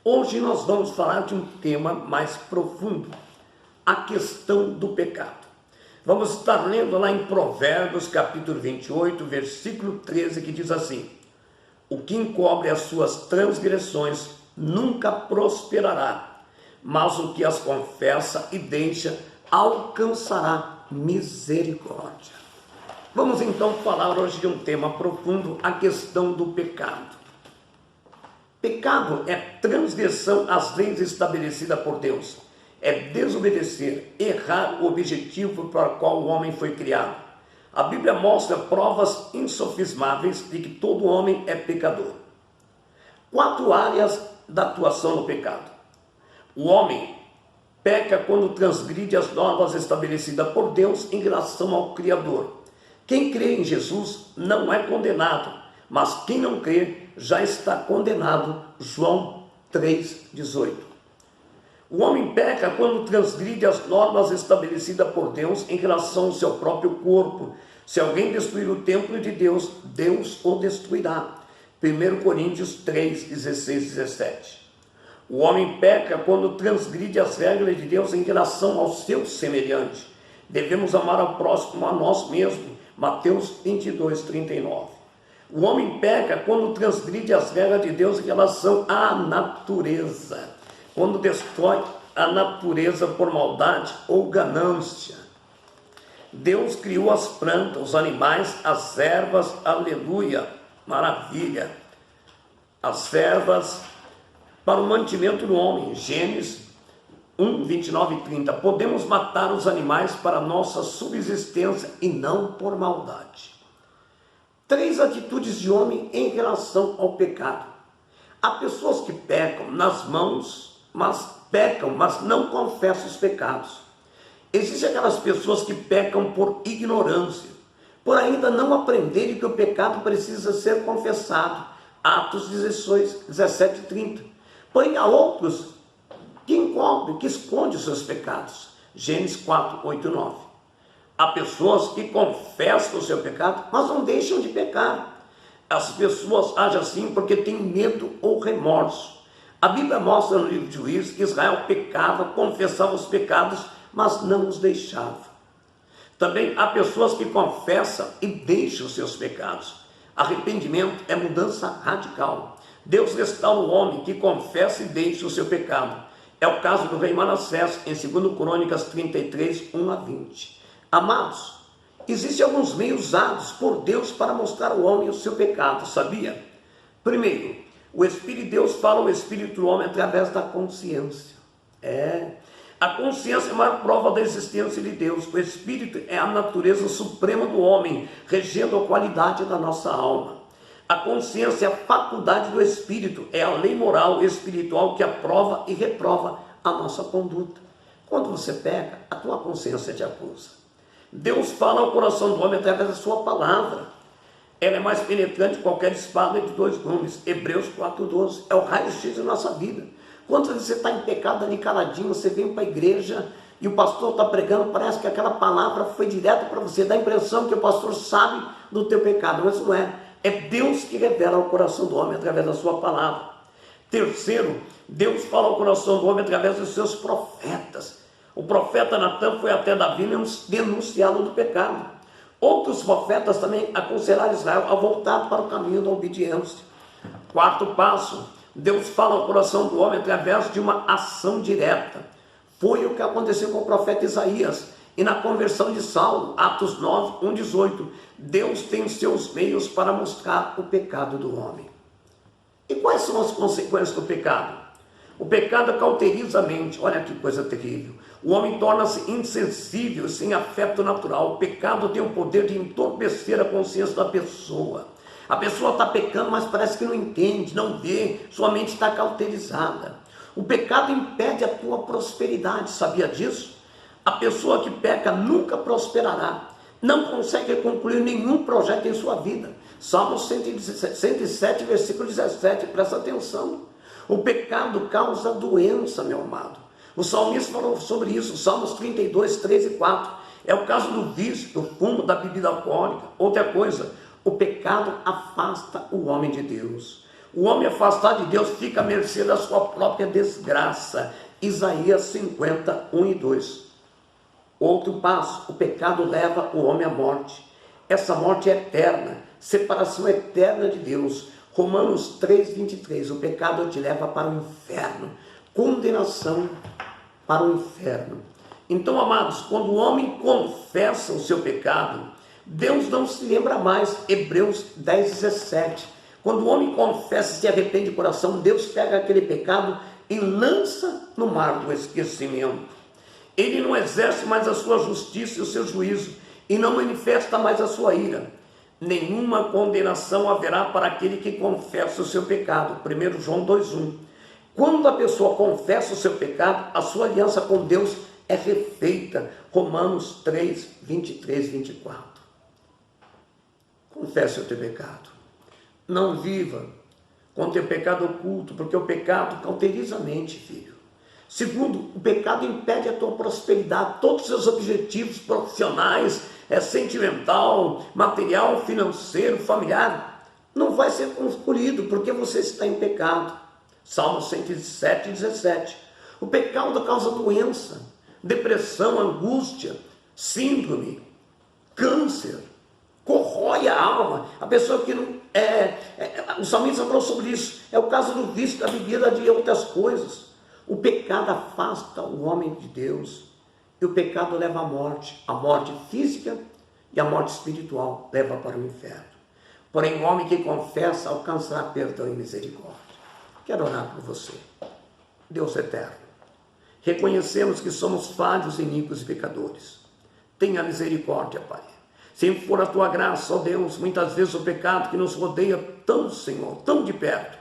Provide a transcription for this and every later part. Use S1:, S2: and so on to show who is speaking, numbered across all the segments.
S1: Hoje nós vamos falar de um tema mais profundo, a questão do pecado. Vamos estar lendo lá em Provérbios capítulo 28, versículo 13, que diz assim: o que encobre as suas transgressões nunca prosperará, mas o que as confessa e deixa alcançará misericórdia. Vamos então falar hoje de um tema profundo, a questão do pecado. Pecado é transgressão às leis estabelecidas por Deus. É desobedecer, errar o objetivo para o qual o homem foi criado. A Bíblia mostra provas insofismáveis de que todo homem é pecador. 4 áreas da atuação no pecado. O homem peca quando transgride as normas estabelecidas por Deus em relação ao Criador. Quem crê em Jesus não é condenado, mas quem não crê já está condenado. João 3,18. O homem peca quando transgride as normas estabelecidas por Deus em relação ao seu próprio corpo. Se alguém destruir o templo de Deus, Deus o destruirá. 1 Coríntios 3, 16, 17. O homem peca quando transgride as regras de Deus em relação ao seu semelhante. Devemos amar ao próximo a nós mesmos. Mateus 22, 39. O homem peca quando transgride as regras de Deus em relação à natureza, quando destrói a natureza por maldade ou ganância. Deus criou as plantas, os animais, as ervas, aleluia, maravilha. As ervas para o mantimento do homem, Gênesis 1, 29 e 30. Podemos matar os animais para nossa subsistência e não por maldade. 3 atitudes de homem em relação ao pecado. Há pessoas que pecam nas mãos, mas não confessam os pecados. Existem aquelas pessoas que pecam por ignorância, por ainda não aprenderem que o pecado precisa ser confessado. Atos 16, 17 e 30. Porém, há outros que encobrem, que escondem os seus pecados. Gênesis 4, 8 e 9. Há pessoas que confessam o seu pecado, mas não deixam de pecar. As pessoas agem assim porque têm medo ou remorso. A Bíblia mostra no livro de Juízes que Israel pecava, confessava os pecados, mas não os deixava. Também há pessoas que confessam e deixam os seus pecados. Arrependimento é mudança radical. Deus restaura o homem que confessa e deixa o seu pecado. É o caso do rei Manassés, em 2 Crônicas 33, 1 a 20. Amados, existem alguns meios usados por Deus para mostrar ao homem o seu pecado, sabia? Primeiro, o Espírito de Deus fala ao Espírito do homem através da consciência. A consciência é a maior prova da existência de Deus. O Espírito é a natureza suprema do homem, regendo a qualidade da nossa alma. A consciência é a faculdade do Espírito, é a lei moral e espiritual que aprova e reprova a nossa conduta. Quando você peca, a tua consciência te acusa. Deus fala ao coração do homem através da sua palavra. Ela é mais penetrante que qualquer espada de 2 gumes. Hebreus 4,12. É o raio-x da nossa vida. Quando você está em pecado ali caladinho, você vem para a igreja e o pastor está pregando, parece que aquela palavra foi direto para você. Dá a impressão que o pastor sabe do teu pecado, mas não é. É Deus que revela ao coração do homem através da sua palavra. Terceiro, Deus fala ao coração do homem através dos seus profetas. O profeta Natan foi até Davi denunciá-lo do pecado. Outros profetas também aconselharam Israel a voltar para o caminho da obediência. 4º passo, Deus fala ao coração do homem através de uma ação direta. Foi o que aconteceu com o profeta Isaías. E na conversão de Saulo, Atos 9, 1, 18, Deus tem seus meios para mostrar o pecado do homem. E quais são as consequências do pecado? O pecado cauteriza a mente. Olha que coisa terrível. O homem torna-se insensível, sem afeto natural. O pecado tem o poder de entorpecer a consciência da pessoa. A pessoa está pecando, mas parece que não entende, não vê, sua mente está cauterizada. O pecado impede a tua prosperidade, sabia disso? A pessoa que peca nunca prosperará, não consegue concluir nenhum projeto em sua vida. Salmos 107, versículo 17, presta atenção. O pecado causa doença, meu amado. O salmista falou sobre isso, Salmos 32, 3 e 4. É o caso do vício, do fumo, da bebida alcoólica. Outra coisa, o pecado afasta o homem de Deus. O homem afastado de Deus fica à mercê da sua própria desgraça. Isaías 50, 1 e 2. Outro passo, o pecado leva o homem à morte. Essa morte é eterna, separação eterna de Deus. Romanos 3, 23, o pecado te leva para o inferno, condenação para o inferno. Então, amados, quando o homem confessa o seu pecado, Deus não se lembra mais. Hebreus 10, 17. Quando o homem confessa e se arrepende de coração, Deus pega aquele pecado e lança no mar do esquecimento. Ele não exerce mais a sua justiça e o seu juízo, e não manifesta mais a sua ira. Nenhuma condenação haverá para aquele que confessa o seu pecado. 1 João 2,1. Quando a pessoa confessa o seu pecado, a sua aliança com Deus é refeita. Romanos 3, 23, 24. Confesse o teu pecado. Não viva com o teu pecado oculto, porque o pecado cauteriza a mente, filho. Segundo, o pecado impede a tua prosperidade, todos os seus objetivos profissionais, sentimental, material, financeiro, familiar, não vai ser concluído, porque você está em pecado. Salmo 107, 17. O pecado causa doença, depressão, angústia, síndrome, câncer, corrói a alma. A pessoa que não o salmista falou sobre isso. É o caso do vício, da bebida, de outras coisas. O pecado afasta o homem de Deus, e o pecado leva à morte. A morte física e a morte espiritual leva para o inferno. Porém, o homem que confessa alcançará perdão e misericórdia. Quero orar por você. Deus eterno, reconhecemos que somos falhos, iníquos e pecadores. Tenha misericórdia, Pai. Se for a tua graça, ó Deus, muitas vezes o pecado que nos rodeia tão, Senhor, tão de perto,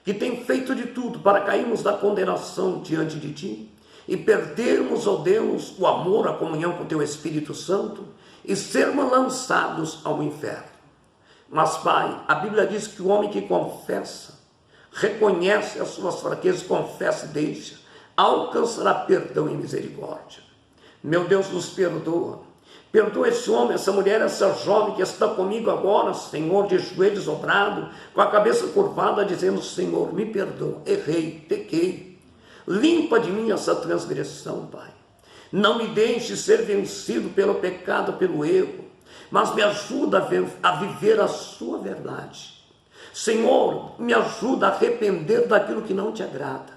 S1: que tem feito de tudo para cairmos da condenação diante de Ti e perdermos, ó Deus, o amor, a comunhão com o Teu Espírito Santo e sermos lançados ao inferno. Mas, Pai, a Bíblia diz que o homem que confessa, reconhece as suas fraquezas, confessa e deixa, alcançará perdão e misericórdia. Meu Deus, nos perdoa. Perdoa esse homem, essa mulher, essa jovem que está comigo agora, Senhor, de joelhos dobrados, com a cabeça curvada, dizendo: Senhor, me perdoa, errei, pequei. Limpa de mim essa transgressão, Pai. Não me deixe ser vencido pelo pecado, pelo erro, mas me ajuda a viver a sua verdade. Senhor, me ajuda a arrepender daquilo que não te agrada.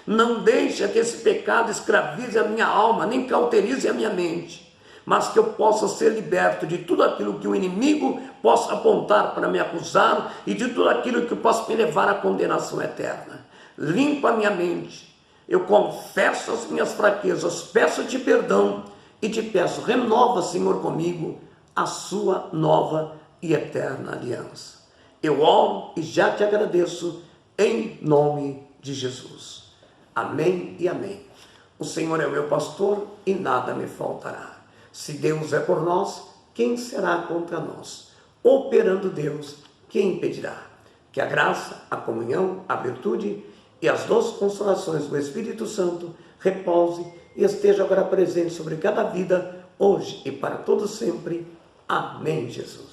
S1: Não deixe que esse pecado escravize a minha alma, nem cauterize a minha mente, mas que eu possa ser liberto de tudo aquilo que o inimigo possa apontar para me acusar e de tudo aquilo que possa me levar à condenação eterna. Limpa a minha mente. Eu confesso as minhas fraquezas, peço-te perdão e te peço, renova, Senhor, comigo a sua nova e eterna aliança. Eu oro e já te agradeço em nome de Jesus. Amém e amém. O Senhor é o meu pastor e nada me faltará. Se Deus é por nós, quem será contra nós? Operando Deus, quem impedirá? Que a graça, a comunhão, a virtude e as doces consolações do Espírito Santo repouse e esteja agora presente sobre cada vida, hoje e para todo sempre. Amém, Jesus.